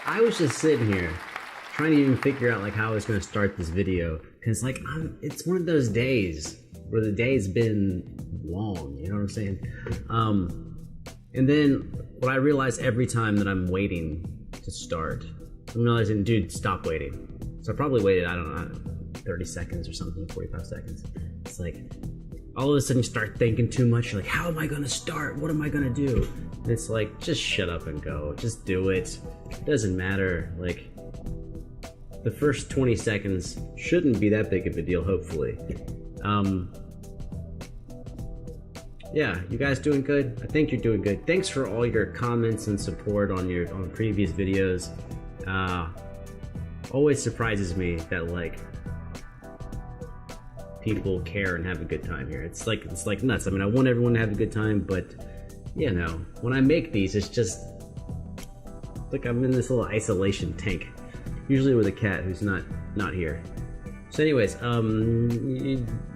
I was just sitting here trying to even figure out like how I was going to start this video, because like it's one of those days where the day's been long, you know what I'm saying? And then what I realize every time that I'm waiting to start, I'm realizing, dude, stop waiting. So I probably waited, I don't know, 30 seconds or something, 45 seconds. It's like, all of a sudden you start thinking too much. You're like, how am I gonna start? What am I gonna do? And it's like, just shut up and go. Just do it. It doesn't matter. Like, the first 20 seconds shouldn't be that big of a deal, hopefully. Yeah, you guys doing good? I think you're doing good. Thanks for all your comments and support on previous videos. Always surprises me that like people care and have a good time here. It's like nuts. I mean, I want everyone to have a good time, but you know, when I make these, it's just like I'm in this little isolation tank, usually with a cat who's not here. So anyways,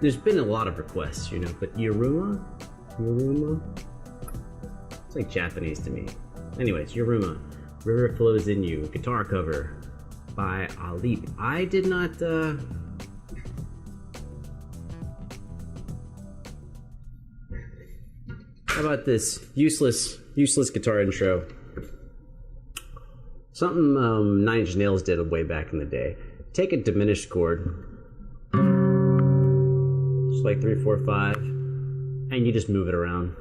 there's been a lot of requests, you know, but Yoruma? It's like Japanese to me. Anyways, Yoruma, River Flows in You, guitar cover by Alip. I did not, how about this useless guitar intro? Something 9 Inch Nails did way back in the day. Take a diminished chord, just like 3, 4, 5, and you just move it around.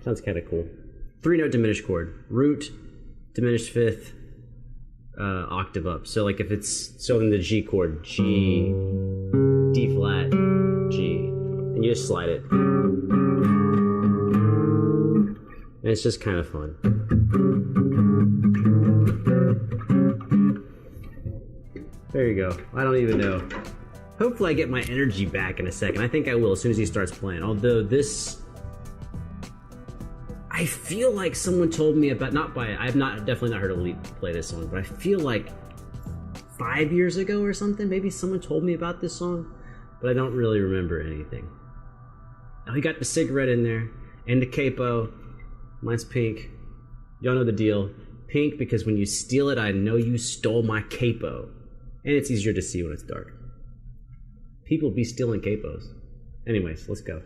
Sounds kind of cool. 3-note diminished chord, root, diminished 5th, octave up. So like if it's in the G chord, G, D flat, G, and you just slide it. And it's just kind of fun. There you go. I don't even know. Hopefully I get my energy back in a second. I think I will as soon as he starts playing. Although this, I feel like someone told me about, I've definitely not heard Alip play this song, but I feel like 5 years ago or something, maybe someone told me about this song, but I don't really remember anything. Oh, he got the cigarette in there, and the capo. Mine's pink. Y'all know the deal. Pink because when you steal it, I know you stole my capo. And it's easier to see when it's dark. People be stealing capos. Anyways, let's go.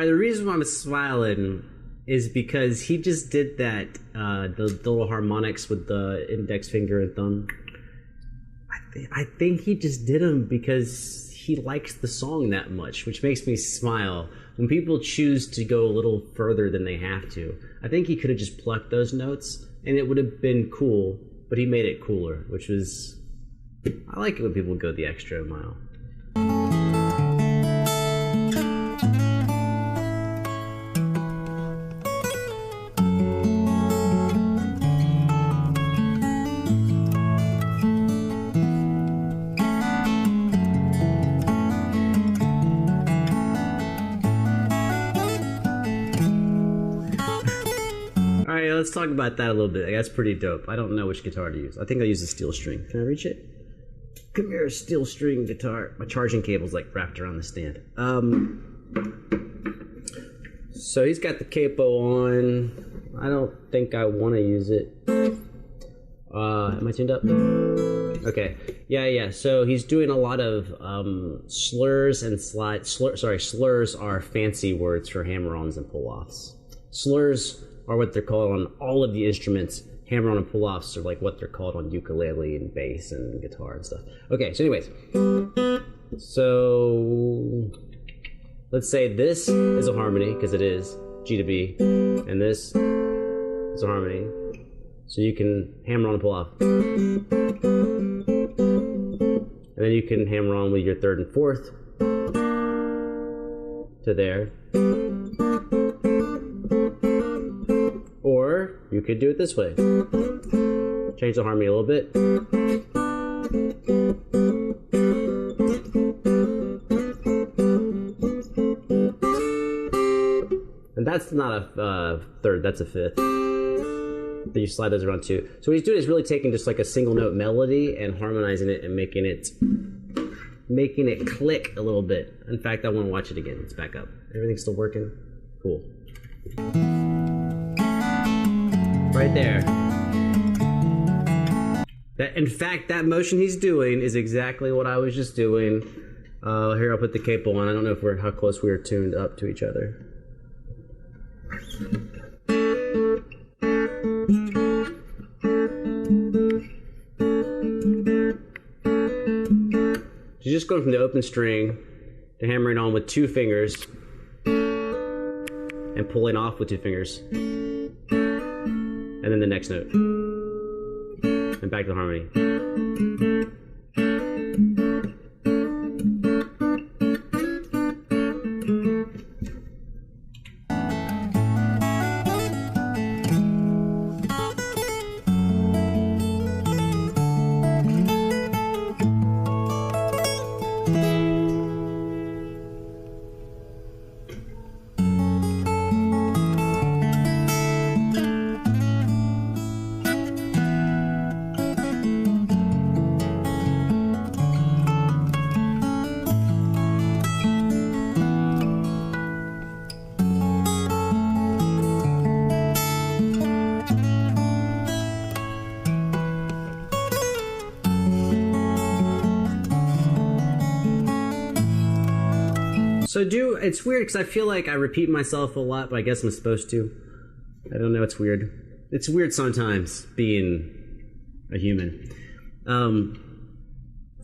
The reason why I'm smiling is because he just did that, the little harmonics with the index finger and thumb. I think he just did them because he likes the song that much, which makes me smile. When people choose to go a little further than they have to, I think he could have just plucked those notes and it would have been cool, but he made it cooler, which was, I like it when people go the extra mile. Alright, let's talk about that a little bit. That's pretty dope. I don't know which guitar to use. I think I'll use the steel string. Can I reach it? Come here, steel string guitar. My charging cable's like wrapped around the stand. So he's got the capo on. I don't think I want to use it. Am I tuned up? Okay. Yeah. So he's doing a lot of slurs and slides. Slurs are fancy words for hammer-ons and pull-offs. Slurs are what they're called on all of the instruments. Hammer-on and pull-offs are like what they're called on ukulele and bass and guitar and stuff. Okay, so anyways. So let's say this is a harmony, because it is, G to B, and this is a harmony. So you can hammer on and pull off. And then you can hammer on with your third and fourth to there. Or you could do it this way. Change the harmony a little bit. And that's not a third, that's a fifth. Then you slide those around too. So what he's doing is really taking just like a single note melody and harmonizing it and making it click a little bit. In fact, I want to watch it again. Let's back up. Everything's still working? Cool. Right there. In fact, that motion he's doing is exactly what I was just doing. Here, I'll put the capo on. I don't know how close we are tuned up to each other. So just going from the open string to hammering on with 2 fingers and pulling off with 2 fingers. And then the next note. And back to the harmony. So it's weird because I feel like I repeat myself a lot, but I guess I'm supposed to. I don't know, it's weird. It's weird sometimes being a human.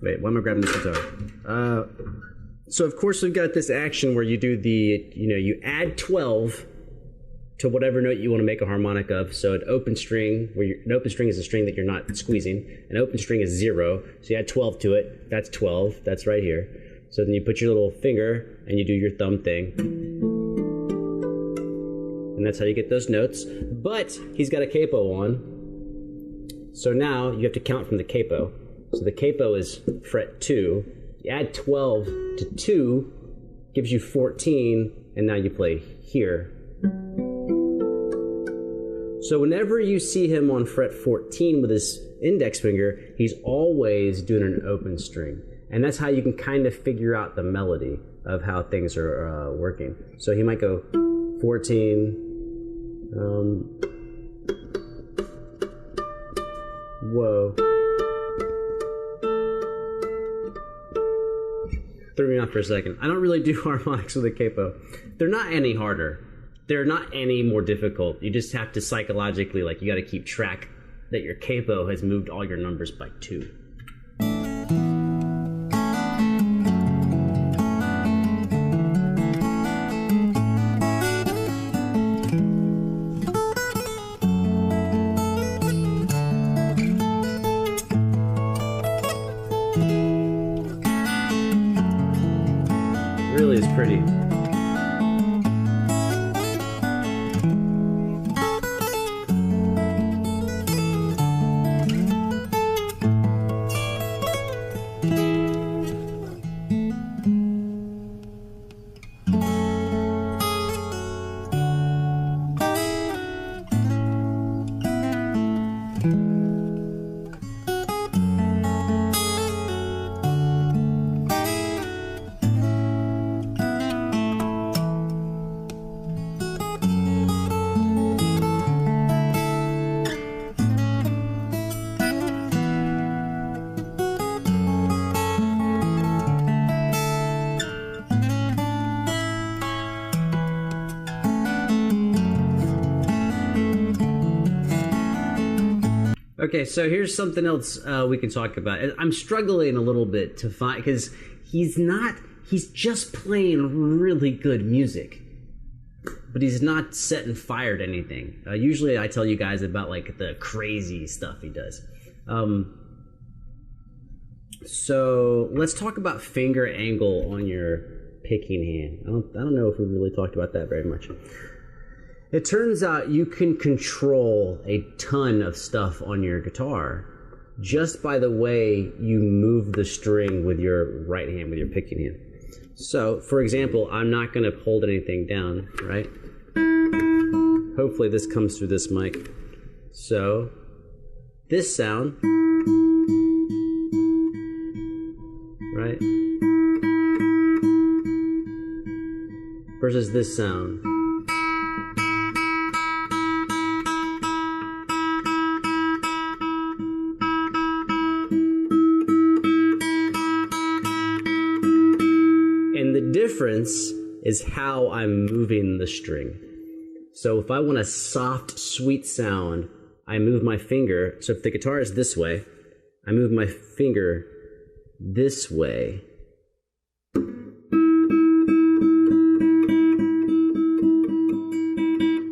Wait, why am I grabbing this guitar? So of course we've got this action where you do you add 12 to whatever note you want to make a harmonic of. So an open string, an open string is a string that you're not squeezing. An open string is 0, so you add 12 to it. That's 12, that's right here. So then you put your little finger and you do your thumb thing. And that's how you get those notes. But he's got a capo on. So now you have to count from the capo. So the capo is fret 2. You add 12 to 2, gives you 14, and now you play here. So whenever you see him on fret 14 with his index finger, he's always doing an open string. And that's how you can kind of figure out the melody of how things are working. So he might go 14, whoa. Threw me off for a second. I don't really do harmonics with a capo. They're not any harder. They're not any more difficult. You just have to psychologically, you got to keep track that your capo has moved all your numbers by 2. Really is pretty. Okay, so here's something else we can talk about. I'm struggling a little bit to find, because he's just playing really good music. but he's not setting fire to anything. Usually I tell you guys about like the crazy stuff he does. So let's talk about finger angle on your picking hand. I don't know if we really talked about that very much. It turns out you can control a ton of stuff on your guitar just by the way you move the string with your right hand, with your picking hand. So, for example, I'm not going to hold anything down, right? Hopefully this comes through this mic. So, this sound, right? Versus this sound. And the difference is how I'm moving the string. So if I want a soft, sweet sound, I move my finger. So if the guitar is this way, I move my finger this way. And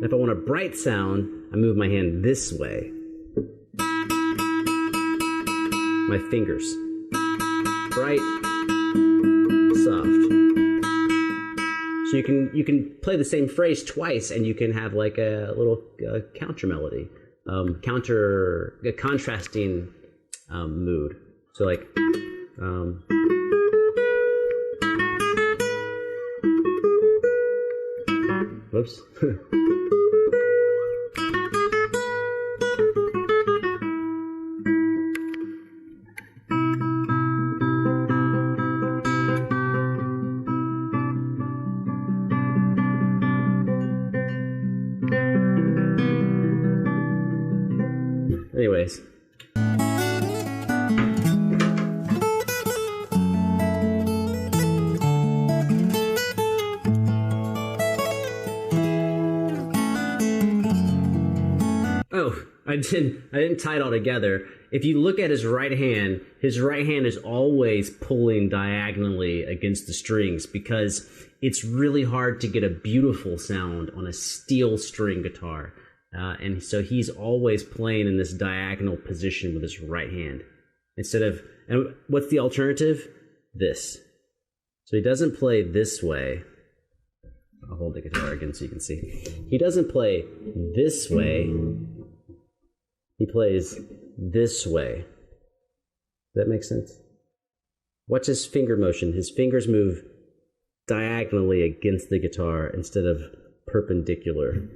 if I want a bright sound, I move my hand this way. My fingers. Bright, soft. So you can play the same phrase twice, and you can have like a little counter melody, a contrasting mood. So like, whoops. Anyways. Oh, I didn't tie it all together. If you look at his right hand is always pulling diagonally against the strings because it's really hard to get a beautiful sound on a steel string guitar. And so he's always playing in this diagonal position with his right hand. And what's the alternative? This. So he doesn't play this way. I'll hold the guitar again so you can see. He doesn't play this way. He plays this way. Does that make sense? Watch his finger motion. His fingers move diagonally against the guitar instead of perpendicular.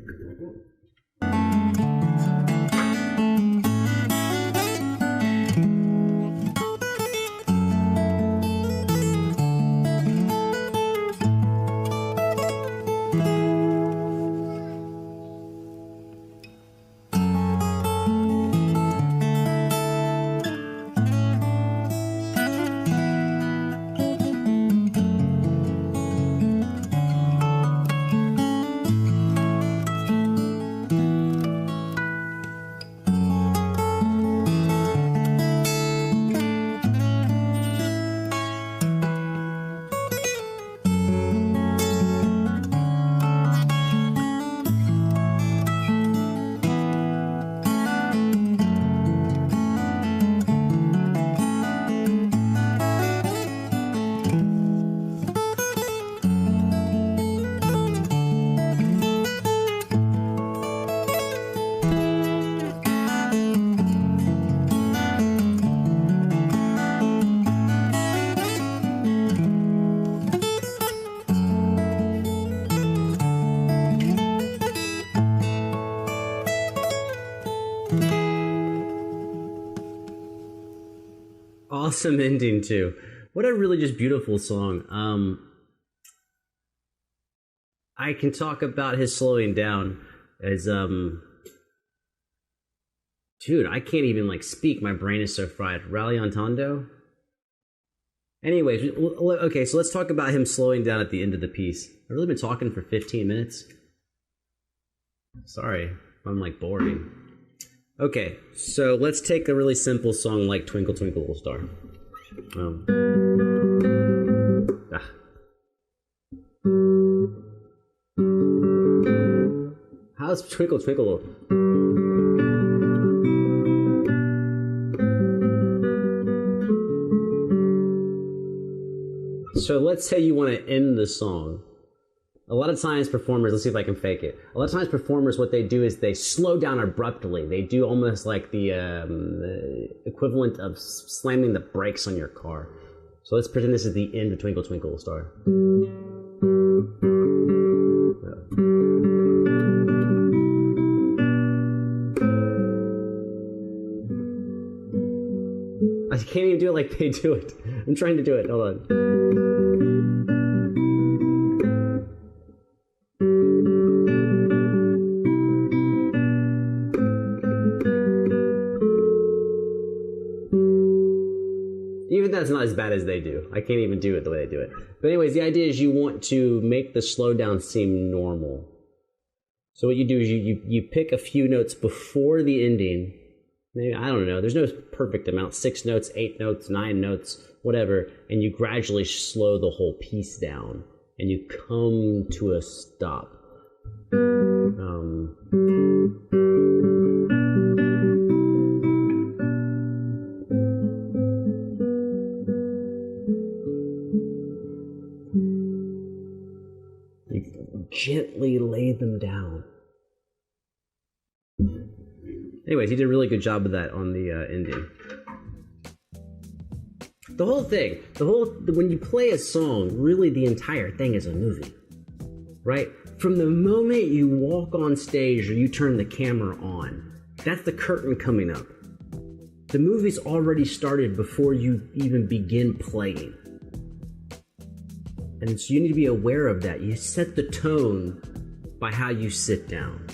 Awesome ending too. What a really just beautiful song. I can talk about his slowing down as dude, I can't even like speak. My brain is so fried. Rallentando. Anyways, okay, so let's talk about him slowing down at the end of the piece. I've really been talking for 15 minutes. Sorry if I'm like boring. Okay, so let's take a really simple song like Twinkle Twinkle Little Star. Now it's Twinkle Twinkle. So let's say you want to end the song. A lot of times performers, let's see if I can fake it. A lot of times performers, what they do is they slow down abruptly. They do almost like the equivalent of slamming the brakes on your car. So let's pretend this is the end of Twinkle Twinkle Star. I can't even do it like they do it. I'm trying to do it. Hold on. Even that's not as bad as they do. I can't even do it the way they do it. But anyways, the idea is you want to make the slowdown seem normal. So what you do is you pick a few notes before the ending. Maybe, I don't know, there's no perfect amount, 6 notes, 8 notes, 9 notes, whatever, and you gradually slow the whole piece down, and you come to a stop. You gently lay them down. Anyways, he did a really good job of that on the ending. The whole thing, when you play a song, really the entire thing is a movie, right? From the moment you walk on stage or you turn the camera on, that's the curtain coming up. The movie's already started before you even begin playing. And so you need to be aware of that. You set the tone by how you sit down,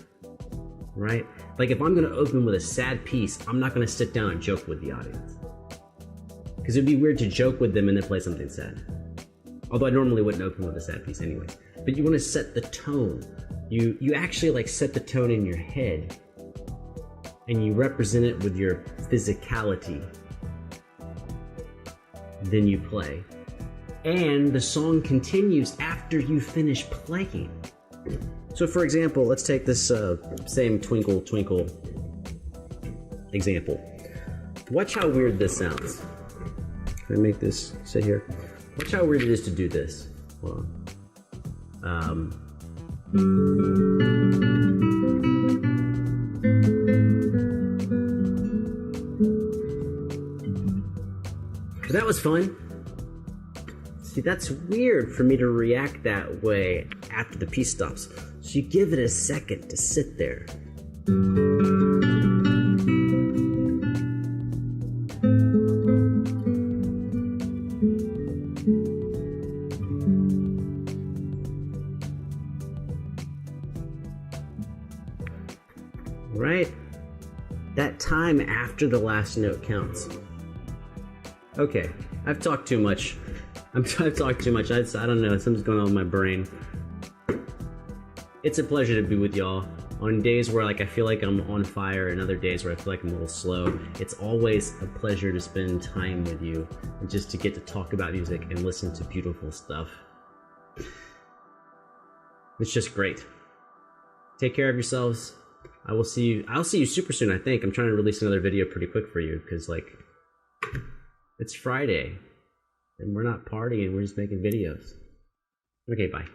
right? Like if I'm gonna open with a sad piece, I'm not gonna sit down and joke with the audience. Because it'd be weird to joke with them and then play something sad. Although I normally wouldn't open with a sad piece anyways. But you wanna set the tone. You actually like set the tone in your head and you represent it with your physicality. Then you play. And the song continues after you finish playing. So for example, let's take this same Twinkle Twinkle example. Watch how weird this sounds. Can I make this sit here? Watch how weird it is to do this. Hold on. That was fun. See, that's weird for me to react that way after the piece stops. So you give it a second to sit there. Right? That time after the last note counts. Okay, I've talked too much. I've talked too much. I don't know, something's going on with my brain. It's a pleasure to be with y'all. On days where like I feel like I'm on fire and other days where I feel like I'm a little slow, it's always a pleasure to spend time with you and just to get to talk about music and listen to beautiful stuff. It's just great. Take care of yourselves. I'll see you super soon, I think. I'm trying to release another video pretty quick for you because like it's Friday and we're not partying, we're just making videos. Okay, bye.